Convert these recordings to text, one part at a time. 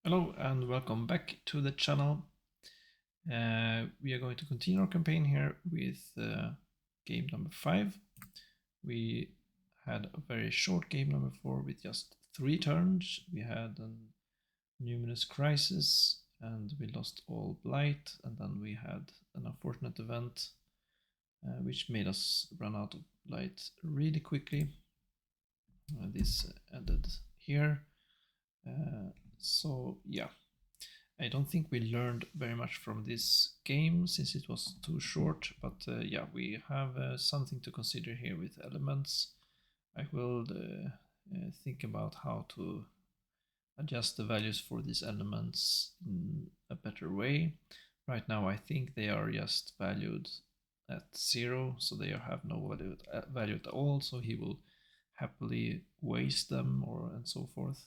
Hello and welcome back to the channel. We are going to continue our campaign here with game number 5. We had a very short game number 4 with just 3 turns. We had a numinous crisis and we lost all blight, and then we had an unfortunate event which made us run out of blight really quickly. This ended here. So yeah, I don't think we learned very much from this game since it was too short, but yeah, we have something to consider here with elements. I will think about how to adjust the values for these elements in a better way. Right now I think they are just valued at 0, so they have no value at all, so he will happily waste them and so forth.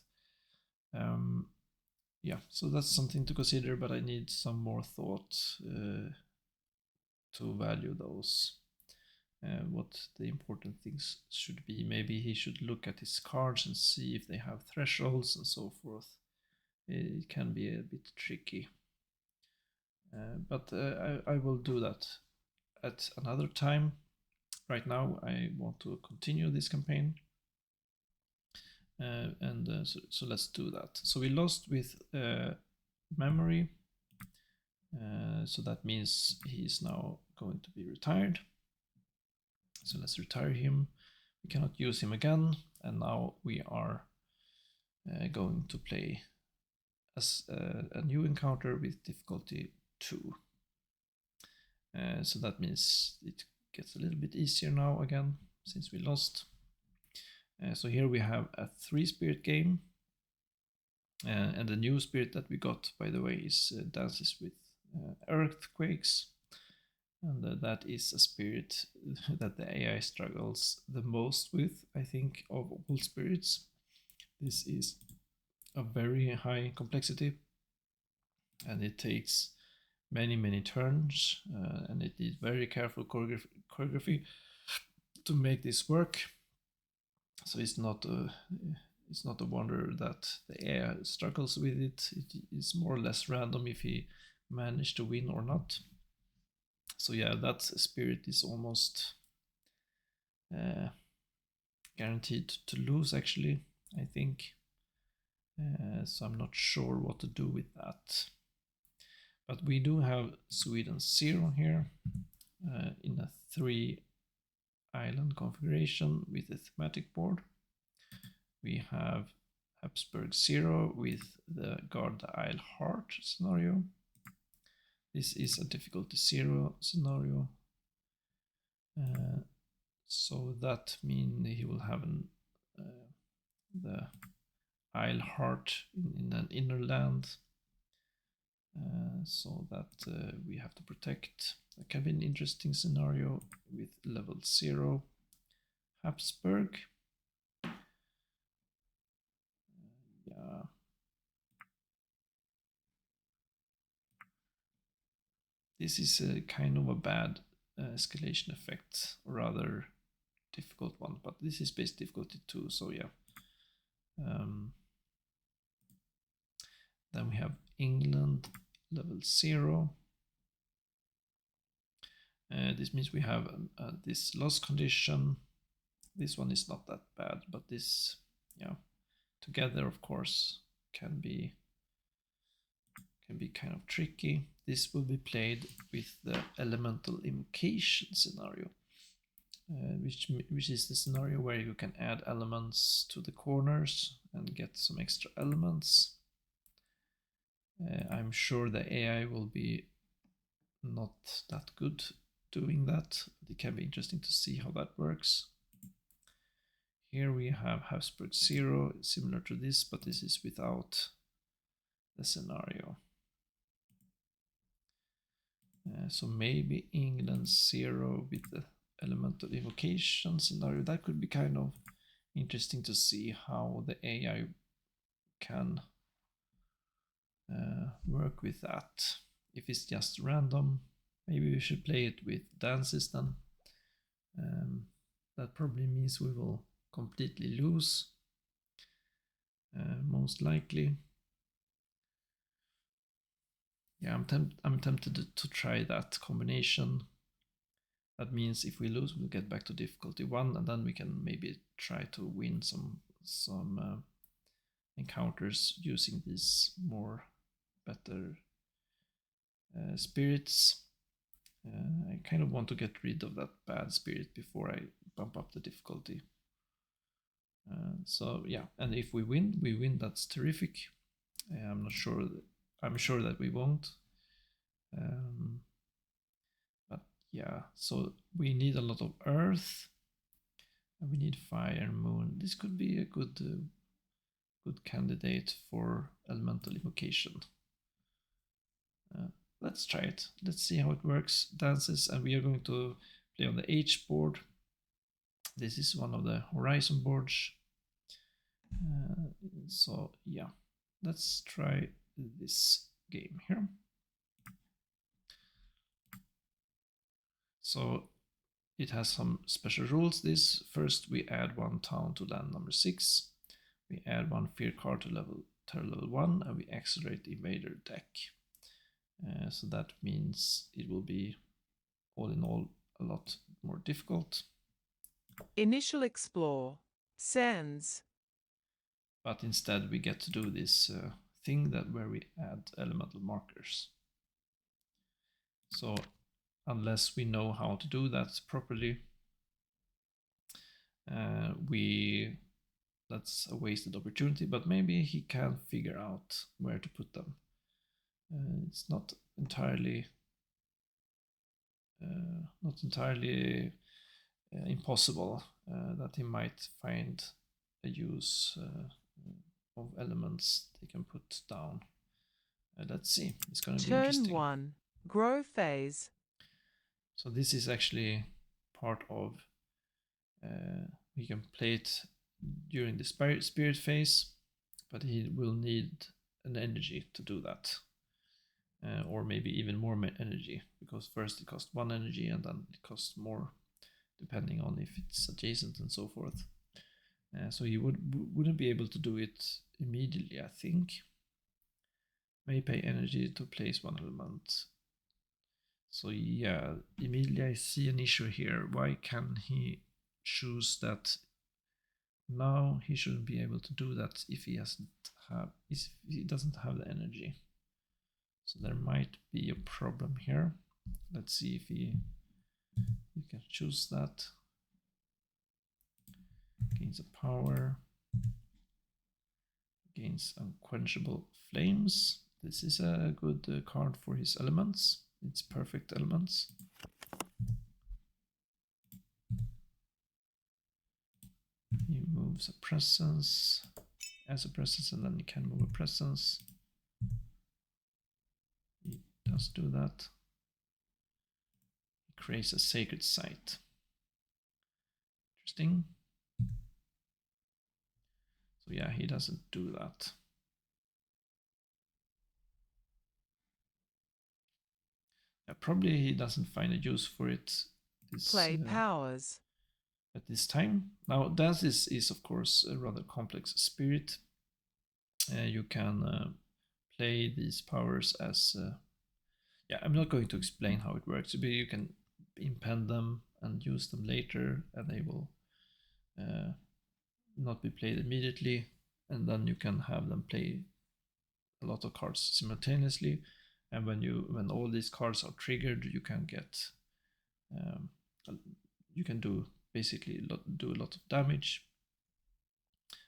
Yeah, so that's something to consider, but I need some more thought to value those. What the important things should be. Maybe he should look at his cards and see if they have thresholds and so forth. It can be a bit tricky. But I will do that at another time. Right now I want to continue this campaign. So let's do that. So we lost with memory. So that means he's now going to be retired. So let's retire him. We cannot use him again. And now we are going to play as a new encounter with difficulty 2. So that means it gets a little bit easier now again, since we lost. So here we have a 3-spirit game. And the new spirit that we got, by the way, is Dances with Earthquakes. And that is a spirit that the AI struggles the most with, I think, of all spirits. This is a very high complexity, and it takes many turns, and it needs very careful choreography to make this work. So it's not a wonder that the AI struggles with it. It is more or less random if he managed to win or not. So yeah, that spirit is almost guaranteed to lose, actually, I think. So I'm not sure what to do with that. But we do have Sweden 0 here in a 3-island configuration with a thematic board. We have Habsburg 0 with the Guard the Isle Heart scenario. This is a difficulty 0 scenario. So that means he will have the Isle Heart in an inner land. So that we have to protect. That can be an interesting scenario with level 0 Habsburg. Yeah. This is a kind of a bad escalation effect, or rather difficult one, but this is base difficulty 2, so yeah. Then we have England level 0. This means we have this loss condition. This one is not that bad, but this, yeah, together of course can be kind of tricky. This will be played with the elemental invocation scenario, which is the scenario where you can add elements to the corners and get some extra elements. I'm sure the AI will be not that good doing that. It can be interesting to see how that works. Here we have Habsburg 0, similar to this, but this is without the scenario. So maybe England 0 with the elemental invocation scenario. That could be kind of interesting to see how the AI can work with that. If it's just random, maybe we should play it with dances then. That probably means we will completely lose, most likely. Yeah, I'm tempted to try that combination. That means if we lose, we'll get back to difficulty 1, and then we can maybe try to win some encounters using these better spirits. I kind of want to get rid of that bad spirit before I bump up the difficulty. So yeah, and if we win, that's terrific. I'm not sure. I'm sure that we won't. But yeah, so we need a lot of earth, and we need fire and moon. This could be a good candidate for elemental invocation. Let's try it. Let's see how it works. Dances, and we are going to play on the H board. This is one of the horizon boards. So yeah, let's try this game here. So it has some special rules. This first we add 1 town to land number 6. We add 1 fear card to terror level 1, and we accelerate the invader deck. So that means it will be all in all a lot more difficult. Initial explore. Sends. But instead we get to do this thing where we add elemental markers. So unless we know how to do that properly, that's a wasted opportunity, but maybe he can figure out where to put them. It's not entirely impossible that he might find a use of elements they can put down. Let's see. It's going to be interesting. Turn 1. Grow phase. So this is actually part of. We can play it during the spirit phase, but he will need an energy to do that. Or maybe even more energy, because first it costs 1 energy and then it costs more depending on if it's adjacent and so forth. So he wouldn't be able to do it immediately, I think. May pay energy to place 1 element. So yeah, immediately I see an issue here. Why can he choose that? Now he shouldn't be able to do that if he doesn't have the energy. So there might be a problem here. Let's see if he can choose that. Gains a power. Gains unquenchable flames. This is a good card for his elements. It's perfect elements. He moves a presence, as a presence, and then he can move a presence. He does do that. He creates a sacred site. Interesting. So yeah, he doesn't do that. Yeah, probably he doesn't find a use for it. Play powers. At this time. Now, Dance is of course a rather complex spirit. You can play these powers as yeah, I'm not going to explain how it works, but you can impend them and use them later, and they will not be played immediately, and then you can have them play a lot of cards simultaneously, and when all these cards are triggered, you can get you can do basically do a lot of damage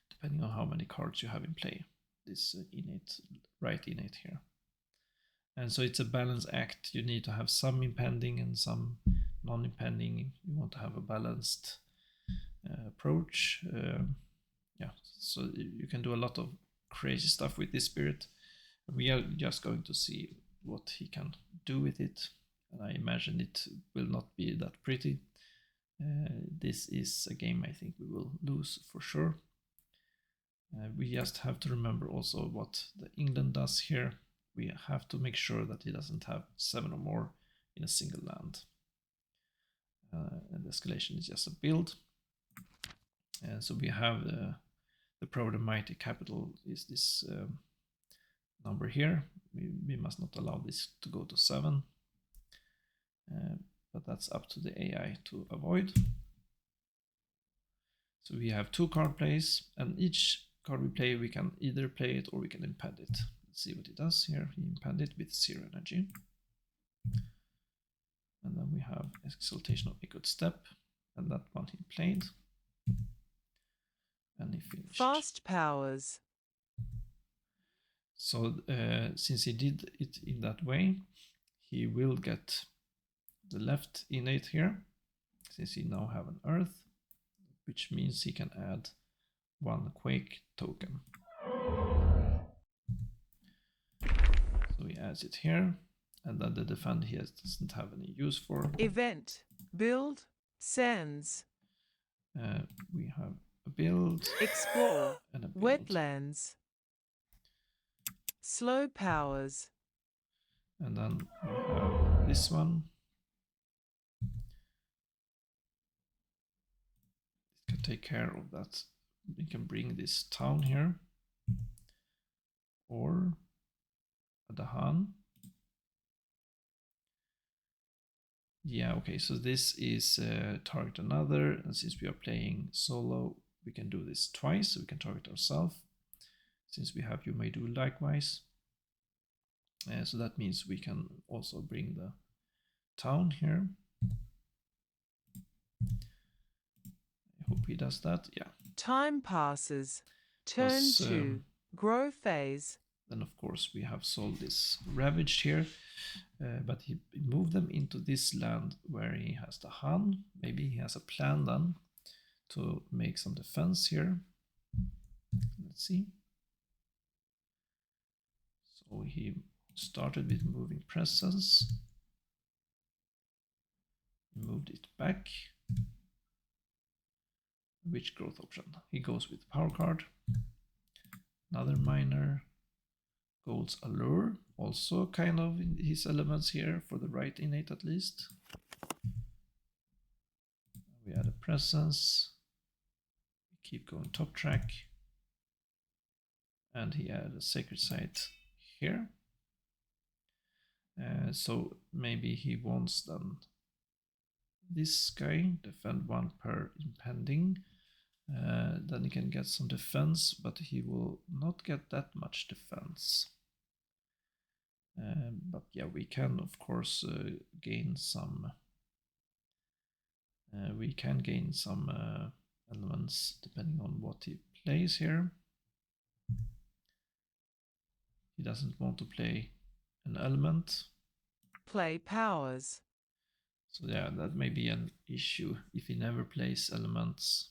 depending on how many cards you have in play. This innate here. And so it's a balance act. You need to have some impending and some non-impending. You want to have a balanced approach. Yeah, so you can do a lot of crazy stuff with this spirit. We are just going to see what he can do with it. And I imagine it will not be that pretty. This is a game I think we will lose for sure. We just have to remember also what the England does here. We have to make sure that he doesn't have 7 or more in a single land. And the escalation is just a build. And so we have the Proud and Mighty capital is this number here. we must not allow this to go to 7. But that's up to the AI to avoid. So we have 2 card plays, and each card we play, we can either play it or we can impede it. Let's see what he does here. He impeded it with 0 energy. And then we have Exaltation of Echoed Step, and that one he played. And he finished. Fast powers. So since he did it in that way, he will get the left innate here, since he now have an Earth, which means he can add 1 Quake token. So he adds it here, and then the defend he doesn't have any use for. Event. Build. Sends. We have a build. Explore. And a build. Wetlands. Slow powers. And then we have this one. It can take care of that. We can bring this town here. Or Adahan. Yeah, okay, so this is target another, and since we are playing solo, we can do this twice, so we can target ourselves. Since we have You May Do Likewise. So that means we can also bring the town here. I hope he does that, yeah. Time passes. Turn 2. Grow phase. Then of course we have sold this Ravaged here, but he moved them into this land where he has the Han. Maybe he has a plan then to make some defense here. Let's see. So he started with moving presence, moved it back. Which growth option? He goes with power card, another miner, Gold's Allure, also kind of in his elements here for the right innate at least. We add a presence, we keep going top track, and he added a sacred site here. So maybe he wants then this guy, defend 1 per impending. Then he can get some defense, but he will not get that much defense. But yeah, we can of course gain some. We can gain some elements depending on what he plays here. He doesn't want to play an element. Play powers. So yeah, that may be an issue if he never plays elements.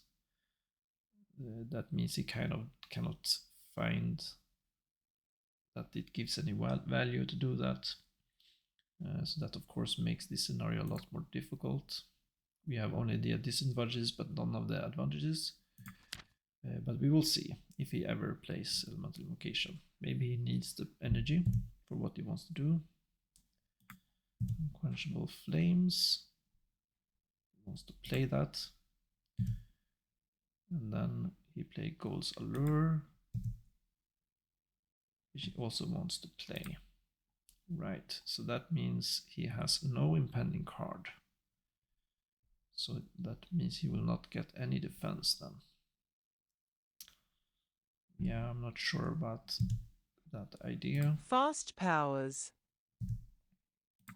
That means he kind of cannot find that it gives any value to do that. So that of course makes this scenario a lot more difficult. We have only the disadvantages but none of the advantages. But we will see if he ever plays Elemental Invocation. Maybe he needs the energy for what he wants to do. Unquenchable Flames. He wants to play that. And then he plays Gold's Allure, which he also wants to play. Right, so that means he has no impending card. So that means he will not get any defense then. Yeah, I'm not sure about that idea. Fast powers.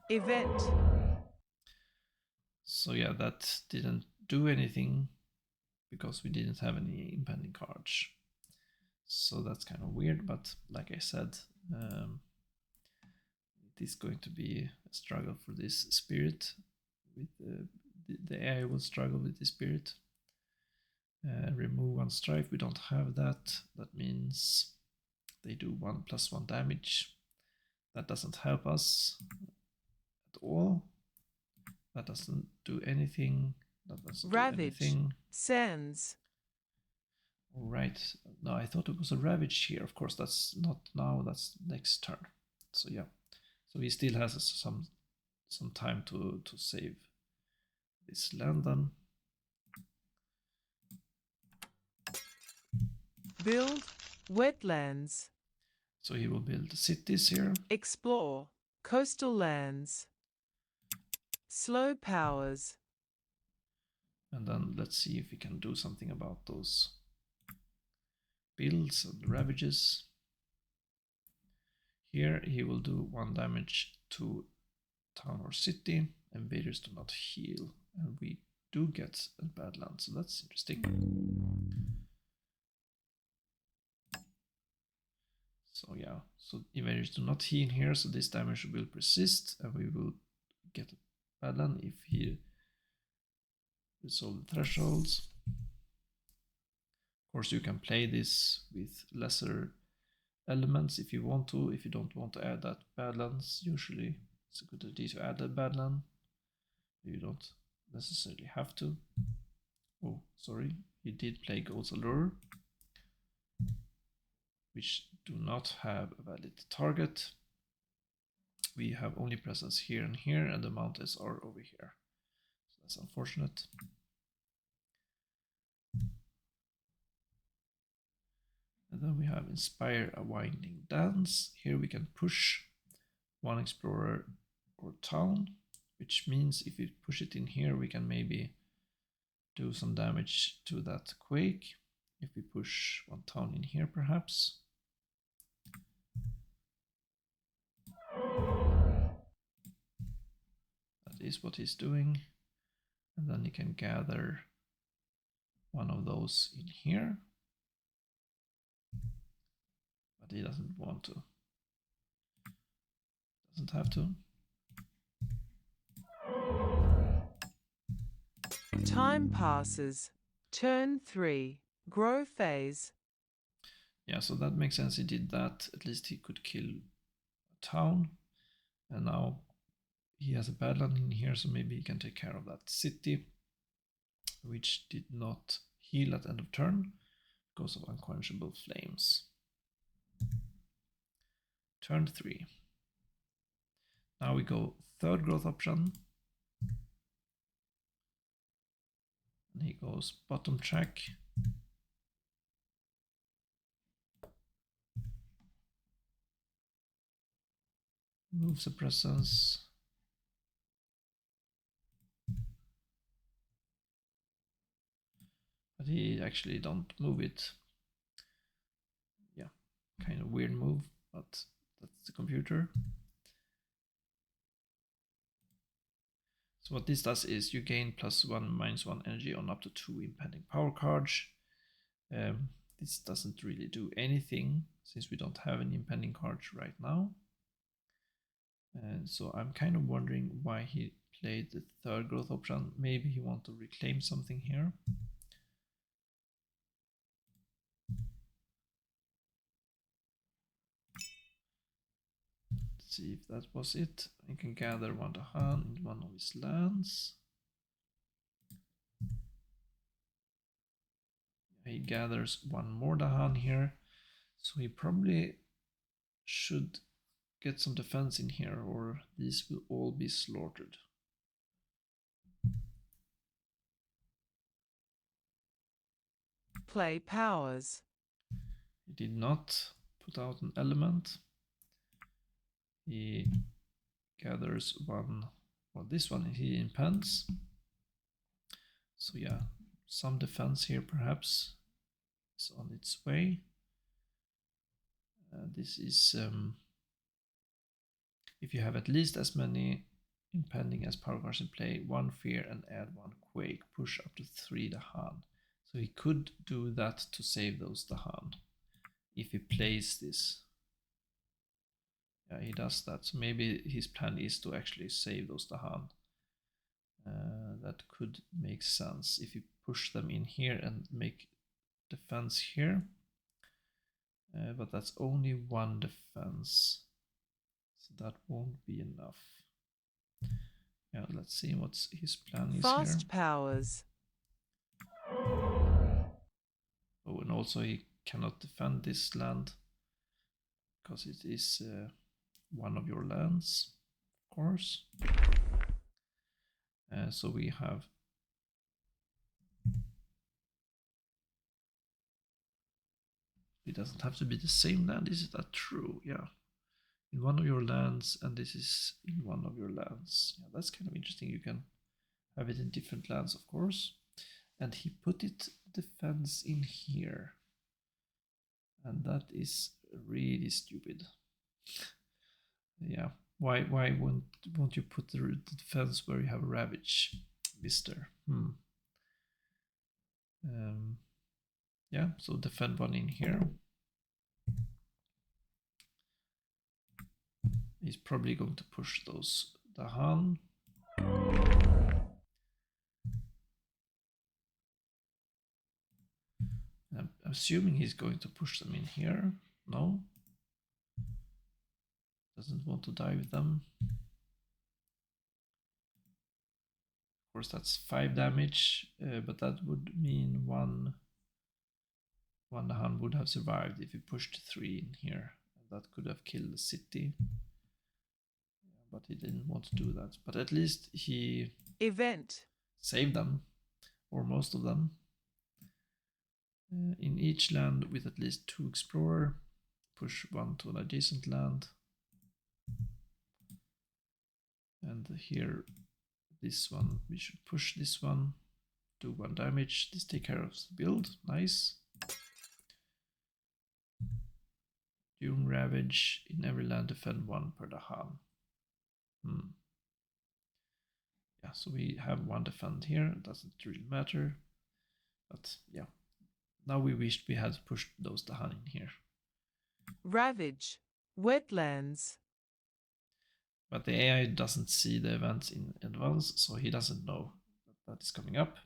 Event. So yeah, that didn't do anything because we didn't have any impending cards. So that's kind of weird, but like I said, it is going to be a struggle for this spirit. With the AI will struggle with the spirit. Remove 1 strife, we don't have that. That means they do 1+1 damage. That doesn't help us at all. That doesn't do anything. That doesn't Ravage. do anything. Sends. All right. No, I thought it was a Ravage here. Of course, that's not now. That's next turn. So yeah. So he still has some time to save this land then. Build. Wetlands. So he will build cities here. Explore. Coastal lands. Slow powers. And then let's see if we can do something about those builds and ravages. Here he will do 1 damage to town or city. Invaders do not heal. And we do get a bad land, so that's interesting. So yeah, so invaders do not heal here, so this damage will persist, and we will get a bad land if he resolve the thresholds. Of course, you can play this with lesser elements if you want to. If you don't want to add that badlands, usually it's a good idea to add a badland. You don't necessarily have to. Oh, sorry, he did play Gold's Allure, which do not have a valid target. We have only presence here and here, and the mountains are over here. So that's unfortunate. And then we have Inspire a Winding Dance. Here we can push 1 explorer or town, which means if we push it in here, we can maybe do some damage to that quake. If we push 1 town in here, perhaps. That is what he's doing. And then he can gather 1 of those in here. But he doesn't want to. Doesn't have to. Time passes. Turn 3. Grow phase. Yeah, so that makes sense. He did that. At least he could kill a town. And now he has a badland in here, so maybe he can take care of that city, which did not heal at end of turn because of Unquenchable Flames. Turn 3. Now we go 3rd growth option. And he goes bottom track. Moves a presence. But he actually don't move it. Yeah, kind of weird move, but that's the computer. So what this does is you gain +1, -1 energy on up to 2 impending power cards. This doesn't really do anything since we don't have any impending cards right now. And so I'm kind of wondering why he played the 3rd growth option. Maybe he wants to reclaim something here. Let's see if that was it. I can gather 1 Dahan in 1 of his lands. He gathers 1 more Dahan here, so he probably should get some defense in here, or these will all be slaughtered. Play powers. He did not put out an element. He gathers 1, well, this one he impends. So yeah, some defense here perhaps is on its way. This is if you have at least as many impending as power cards in play, 1 fear and add 1 quake, push up to 3 Dahan. So he could do that to save those Dahan if he plays this. Yeah, he does that. So maybe his plan is to actually save those Dahan. That could make sense if you push them in here and make defense here. But that's only 1 defense, so that won't be enough. Yeah, let's see what his plan is Fast here. powers. Oh, and also he cannot defend this land because it is 1 of your lands, of course. So we have It doesn't have to be the same land. Is that true? Yeah. In one of your lands, and this is in one of your lands. Yeah, that's kind of interesting. You can have it in different lands, of course. And he put it defense in here. And that is really stupid. Yeah. Why won't you put the defense where you have Ravage, mister? Yeah, so defend one in here. He's probably going to push those Dahan. I'm assuming he's going to push them in here. No. Doesn't want to die with them. Of course, that's 5 damage, but that would mean one Dahan would have survived if he pushed 3 in here. That could have killed the city. But he didn't want to do that. But at least he saved them, or most of them. In each land with at least 2 explorer, push 1 to an adjacent land. And here, this one, we should push this one, do 1 damage. This take care of the build, nice. During Ravage, in every land defend 1 per Dahan. Yeah, so we have 1 defend here, it doesn't really matter. But yeah, now we wished we had pushed those Dahan in here. Ravage, wetlands. But the AI doesn't see the events in advance, so he doesn't know that is coming up.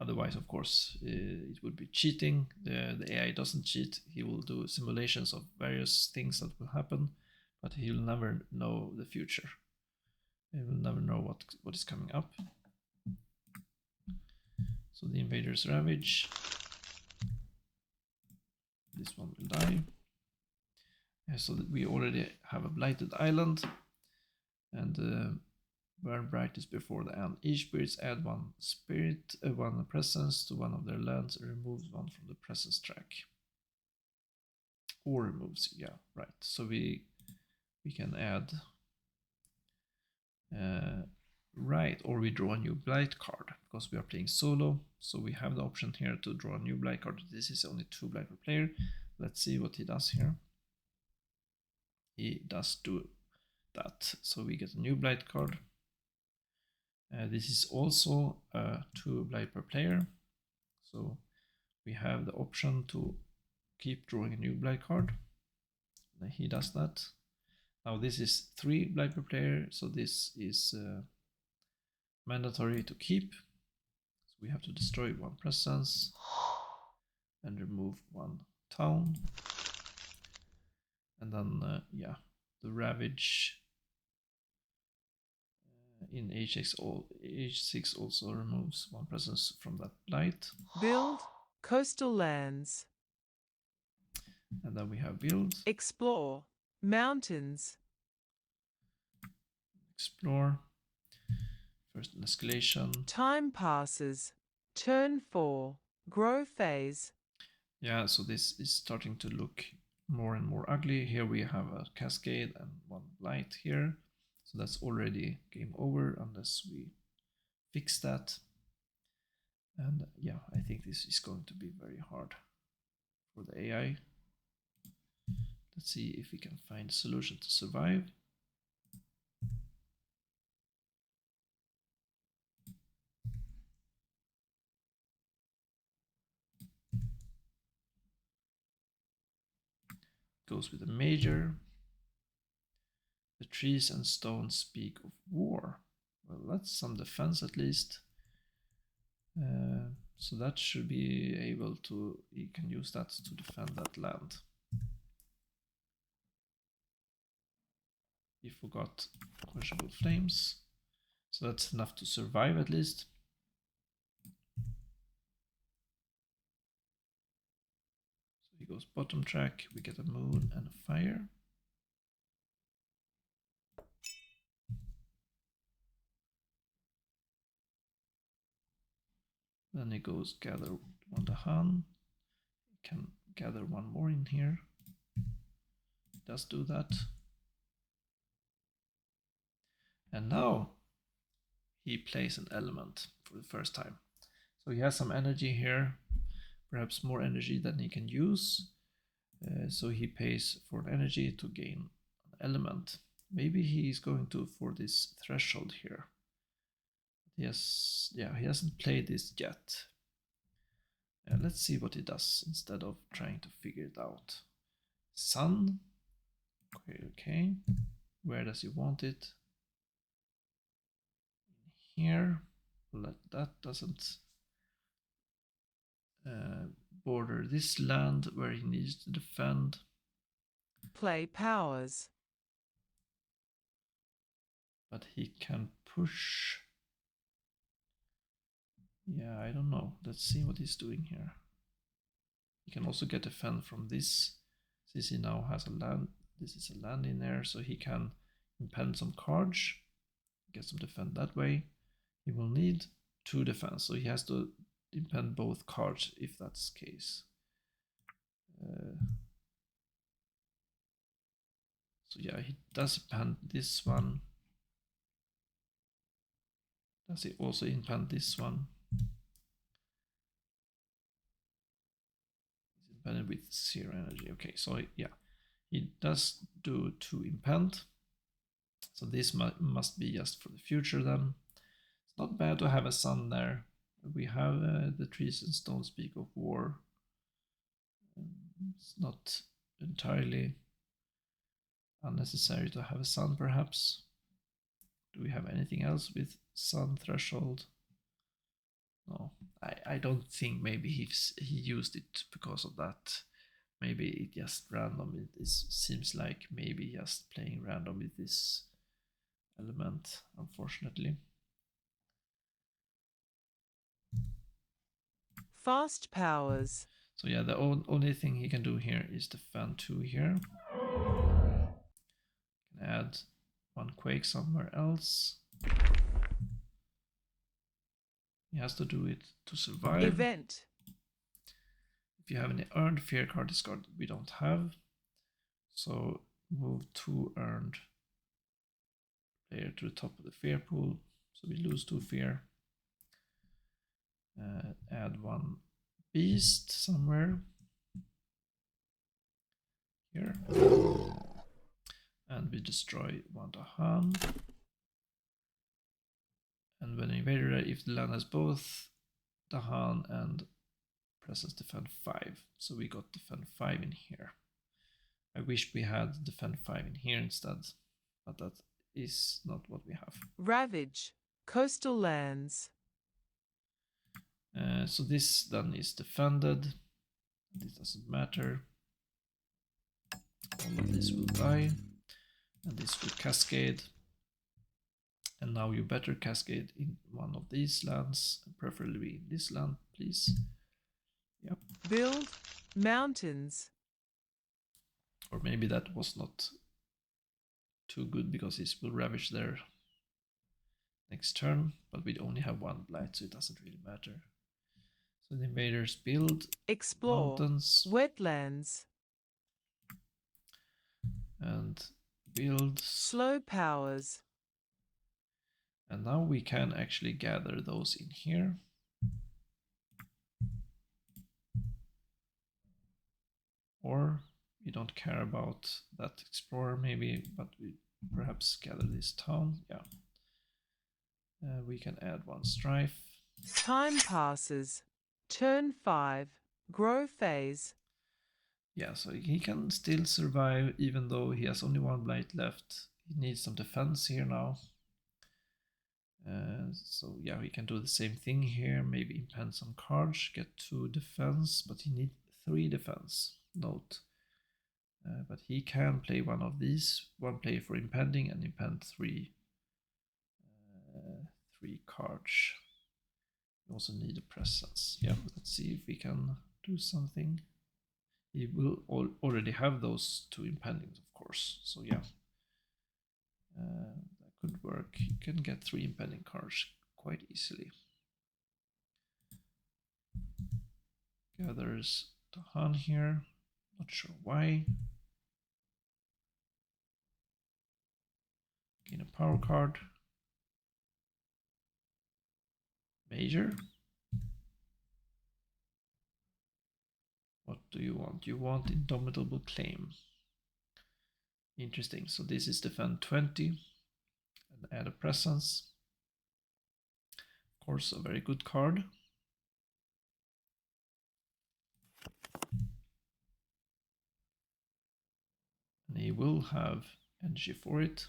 Otherwise, of course, it would be cheating. The AI doesn't cheat. He will do simulations of various things that will happen, but he will never know the future. He will never know what is coming up. So the invaders ravage. This one will die. So that we already have a blighted island, and burn brightness before the end. Each spirits add 1 spirit, 1 presence to one of their lands, and removes 1 from the presence track. Or removes, yeah, right. So we can add, right, or we draw a new blight card because we are playing solo. So we have the option here to draw a new blight card. This is only 2 blight per player. Let's see what he does here. He does do that. So we get a new blight card. This is also 2 blight per player. So we have the option to keep drawing a new blight card. He does that. Now this is 3 blight per player, so this is mandatory to keep. So we have to destroy 1 presence and remove 1 town. And then, yeah, the ravage in H6 also removes 1 presence from that blight. Build, coastal lands. And then we have build. Explore, mountains. Explore. First an escalation. Time passes. Turn 4, grow phase. Yeah, so this is starting to look more and more ugly. Here we have a cascade and 1 blight here. So that's already game over unless we fix that. And yeah, I think this is going to be very hard for the AI. Let's see if we can find a solution to survive. Goes with a major. The trees and stones speak of war. Well, that's some defense at least. So that should be able to, you can use that to defend that land. We forgot quenchable flames. So that's enough to survive at least. So he goes bottom track, we get a moon and a fire. Then he goes gather 1 Dahan. He can gather one more in here. It does do that. And now he plays an element for the first time. So he has some energy here, perhaps more energy than he can use. So he pays for an energy to gain an element. Maybe he is going to for this threshold here. Yes, yeah, he hasn't played this yet. Let's see what he does instead of trying to figure it out. Sun. Okay. Where does he want it? Here. That doesn't border this land where he needs to defend. Play powers. But he can push. Yeah, I don't know. Let's see what he's doing here. He can also get defend from this. Since he now has a land, this is a land in there, so he can impend some cards, get some defend that way. He will need 2 defense, so he has to impend both cards if that's the case. So yeah, he does impend this one. Does he also impend this one? He's impended with 0 energy. Okay, so yeah, he does do 2 impend. So this must be just for the future then. It's not bad to have a sun there. We have the trees and stones speak of war. It's not entirely unnecessary to have a sun, perhaps. Do we have anything else with sun threshold? No, I don't think maybe he used it because of that. Maybe it just random. It seems like maybe just playing random with this element, unfortunately. Fast powers. So yeah, the only thing he can do here is defend 2 here. Can add 1 quake somewhere else. He has to do it to survive. Event. If you have any earned fear card discard, we don't have. So move 2 earned player to the top of the fear pool. So we lose 2 fear. Add 1 beast somewhere here. And we destroy 1 Dahan. And when invader, if the land has both Dahan and presence, defend 5. So we got defend 5 in here. I wish we had defend 5 in here instead, but that is not what we have. Ravage. Coastal lands. So this then is defended. This doesn't matter. All of this will die. And this will cascade. And now you better cascade in one of these lands, preferably in this land, please. Yep. Build mountains. Or maybe that was not too good because this will ravage their next turn, but we only have 1 blight, so it doesn't really matter. So the invaders build Explore mountains wetlands. and build Slow powers. And now we can actually gather those in here. Or we don't care about that explorer maybe, but we perhaps gather this town. Yeah. We can add 1 strife. Time passes. Turn 5. Grow phase. Yeah, so he can still survive even though he has only 1 blight left. He needs some defense here now. So yeah, we can do the same thing here. Maybe impend some cards, get 2 defense, but he needs 3 defense. Note. But he can play one of these. 1 player for impending and impend 3 cards. We also need a presence. Yeah, let's see if we can do something. He will already have those 2 impendings, of course. So yeah, that could work. You can get 3 impending cards quite easily. Gathers Dahan here. Not sure why. Gain a power card. Major. What do you want? You want Indomitable Claim. Interesting. So this is defend 20 and add a presence. Of course, a very good card. And he will have energy for it.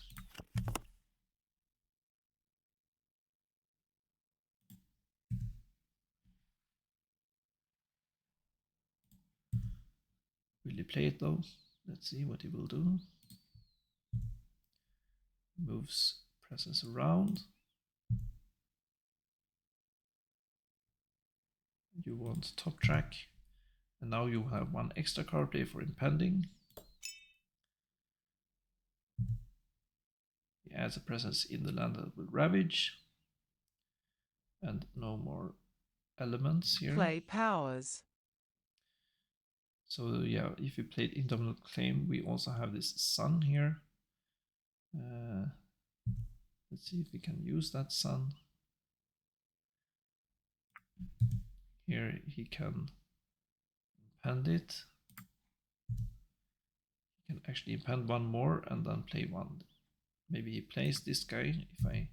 Will he play it though? Let's see what he will do. Moves presence around. You want top track. And now you have one extra card play for impending. He adds a presence in the land that will ravage. And no more elements here. Play powers. So yeah, if we played Indomitable Claim, we also have this sun here. Let's see if we can use that sun. Here he can impend it. He can actually impend one more and then play one. Maybe he plays this guy if I...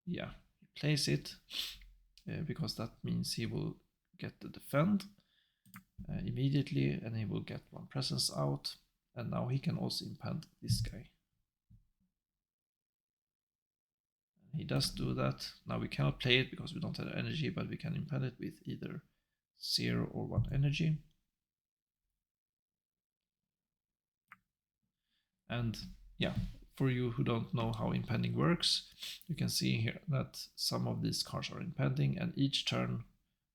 Yeah, he plays it because that means he will get the defend immediately and he will get one presence out. And now he can also impend this guy. He does do that. Now we cannot play it because we don't have energy, but we can impend it with either 0 or 1 energy. And yeah, for you who don't know how impending works, you can see here that some of these cards are impending, and each turn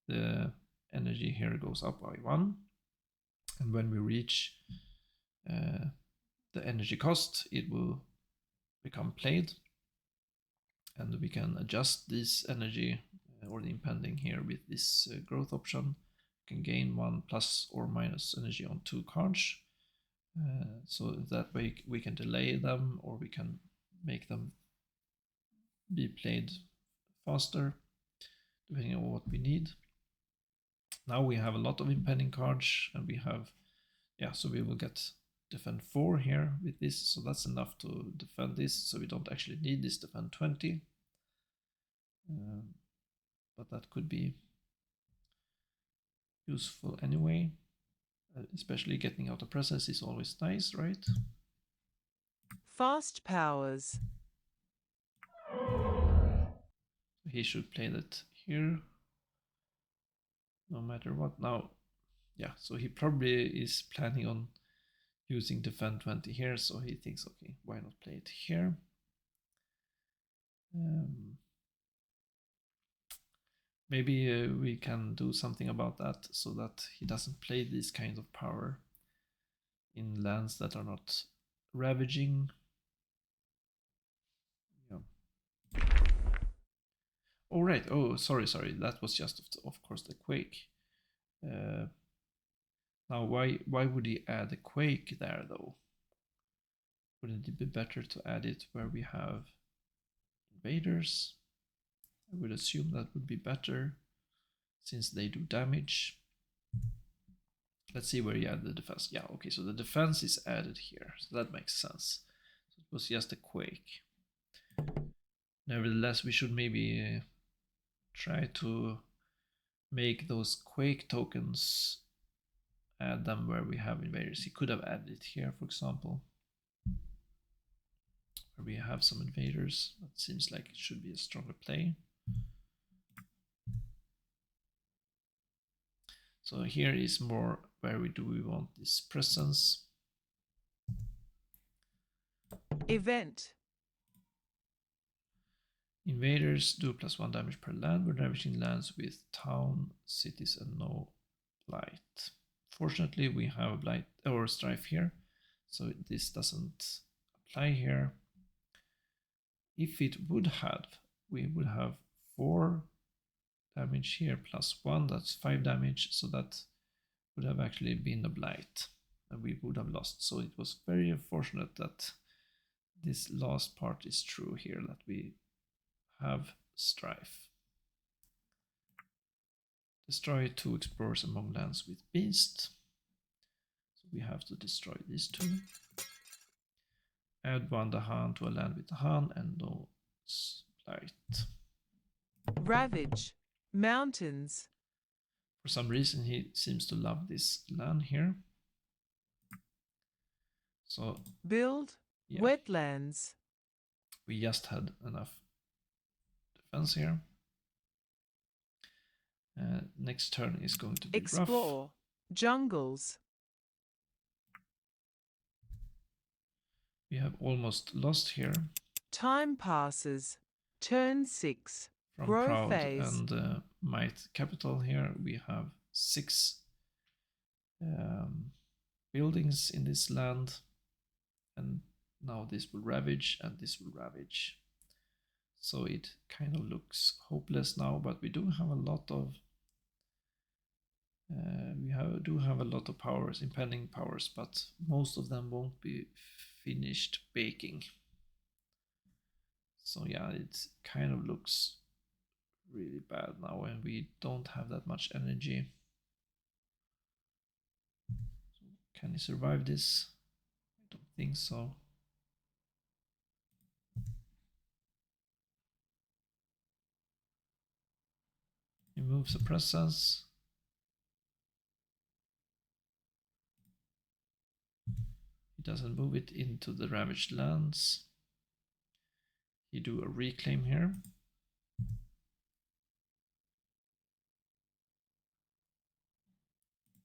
the energy here goes up by 1. And when we reach the energy cost, it will become played. And we can adjust this energy or the impending here with this growth option. We can gain 1 plus or minus energy on 2 cards. So that way we can delay them or we can make them be played faster depending on what we need. Now we have a lot of impending cards and we have, yeah, so we will get defend 4 here with this, so that's enough to defend this, so we don't actually need this defend 20. But that could be useful anyway. Especially getting out a presence is always nice, right? Fast powers. He should play that here, no matter what. Now, yeah, so he probably is planning on using defend 20 here, so he thinks, okay, why not play it here? Maybe we can do something about that so that he doesn't play this kind of power in lands that are not ravaging. Yeah. Oh, right. Oh, sorry. That was just, of course, the Quake. Now, why would he add a Quake there, though? Wouldn't it be better to add it where we have invaders? I would assume that would be better since they do damage. Let's see where you add the defense. Yeah, okay, so the defense is added here, so that makes sense. So it was just a Quake. Nevertheless, we should maybe try to make those Quake tokens, add them where we have invaders. He could have added it here, for example, where we have some invaders. That seems like it should be a stronger play. So here is more where do we want this presence. Event. Invaders do +1 damage per land. We're ravaging lands with town, cities, and no blight. Fortunately, we have a blight or strife here, so this doesn't apply here. If it would have, we would have 4 damage here +1, that's 5 damage, so that would have actually been a blight and we would have lost. So it was very unfortunate that this last part is true here, that we have strife. Destroy 2 explorers among lands with beast. So we have to destroy these 2. Add 1 Dahan to a land with Dahan and no blight. Ravage. Mountains. For some reason he seems to love this land here. So Build. yeah, Wetlands. we just had enough defense here. Next turn is going to be Explore. rough. Jungles. We have almost lost here. Time passes. Turn 6. From Grow Proud phase. and Might Capital here, we have 6 buildings in this land. And now this will ravage and this will ravage. So it kind of looks hopeless now, but we do have a lot of do have a lot of powers, impending powers, but most of them won't be finished baking. So yeah, it kind of looks really bad now, and we don't have that much energy. So can he survive this? I don't think so. He moves a presence. He doesn't move it into the ravaged lands. He do a reclaim here.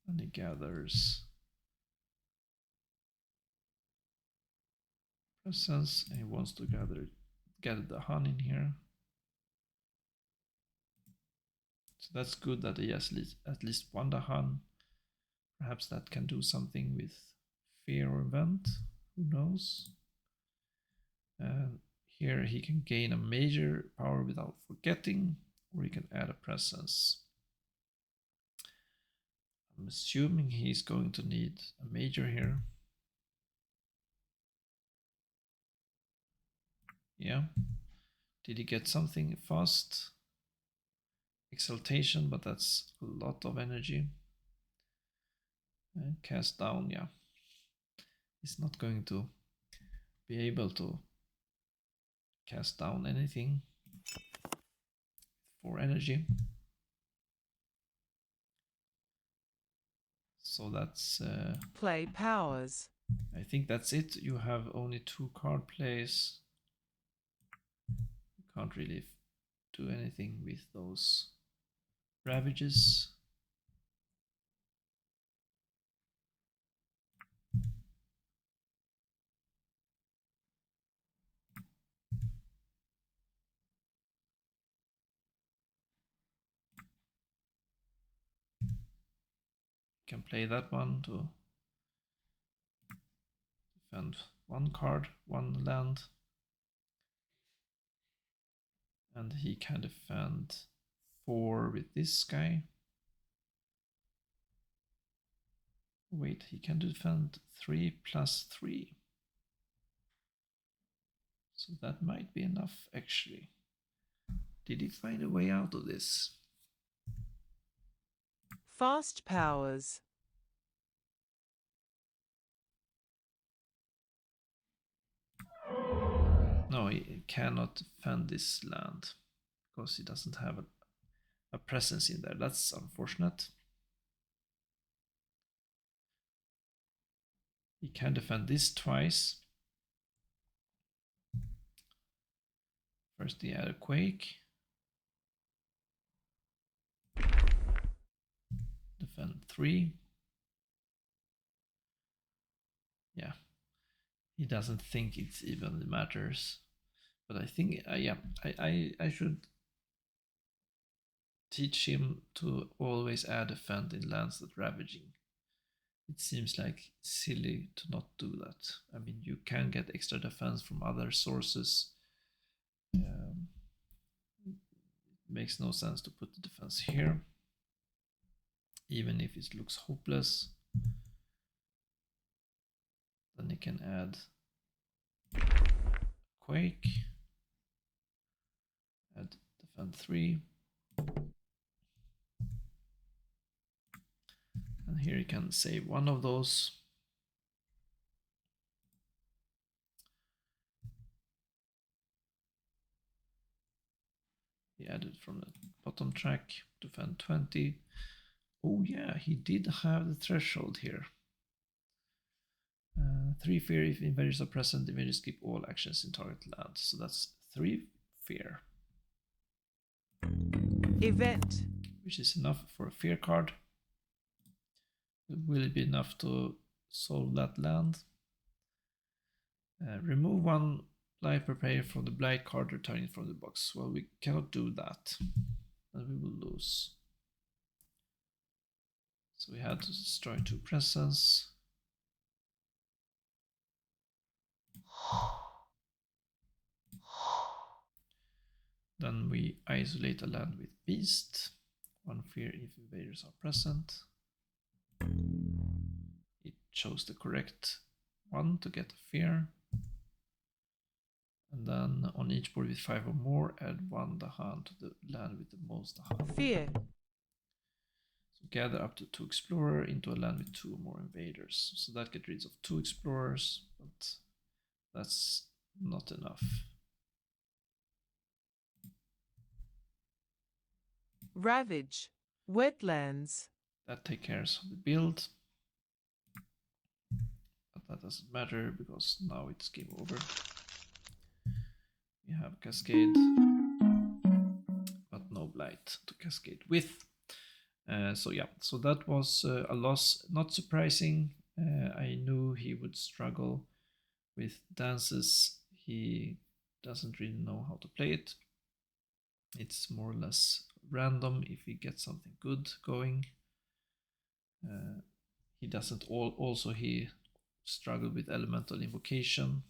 And he gathers presence, and he wants to gather the honey in here. So that's good that he has at least 1 Dahan. Perhaps that can do something with fear or event. Who knows? And here he can gain a major power without forgetting, or he can add a presence. I'm assuming he's going to need a major here. Yeah. Did he get something fast? Exaltation, but that's a lot of energy. And cast down, yeah. He's not going to be able to cast down anything for energy. So that's Play powers. I think that's it. You have only 2 card plays. You can't really do anything with those ravages. Can play that one to defend 1 card, 1 land. And he can defend 4 with this guy. Wait, he can defend 3 plus 3. So that might be enough, actually. Did he find a way out of this? Fast powers. No, he cannot defend this land because he doesn't have a presence in there. That's unfortunate. He can defend this twice. First he had a quake. Defend 3. Yeah. He doesn't think it even matters. But I think, yeah, I should teach him to always add defend in lands that ravaging. It seems like silly to not do that. I mean, you can get extra defense from other sources. It makes no sense to put the defense here. even if it looks hopeless. Then you can add Quake, add Defend 3, and here you can save one of those. He added from the bottom track, Defend 20. Oh yeah, he did have the threshold here. 3 fear if invaders are present, invaders skip all actions in target land. So that's 3 fear. Event. Which is enough for a fear card. Will it be enough to solve that land? Remove 1 blight per player from the blight card, returning it from the box. Well, we cannot do that. Then we will lose. So we had to destroy 2 presence. Then we isolate a land with Beast. 1 fear if invaders are present. It chose the correct one to get a fear. And then on each board with 5 or more, add 1 Dahan to the land with the most Dahan. Fear. So gather up to 2 explorer into a land with 2 or more invaders. So that gets rid of 2 explorers, but that's not enough. Ravage. Wetlands. That takes care of the build. But that doesn't matter because now it's game over. We have Cascade, but no blight to cascade with. So yeah, so that was a loss. Not surprising. I knew he would struggle with dances. He doesn't really know how to play it. It's more or less random if he gets something good going. He doesn't also he struggled with elemental invocation,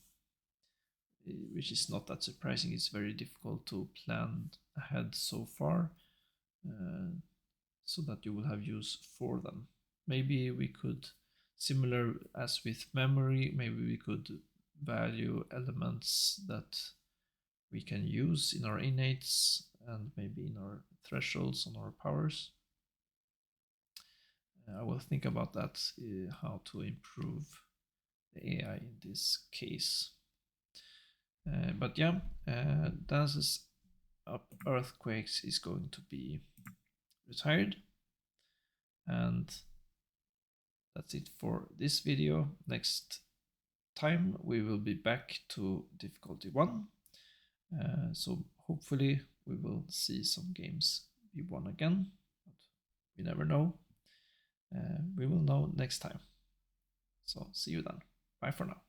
which is not that surprising. It's very difficult to plan ahead so far, so that you will have use for them. Maybe we could, similar as with memory, maybe we could value elements that we can use in our innates and maybe in our thresholds on our powers. I will think about that, how to improve the AI in this case. But yeah, Dances Up Earthquakes is going to be retired. And that's it for this video. Next time we will be back to difficulty 1. So hopefully we will see some games be won again, but we never know. We will know next time. So see you then. Bye for now.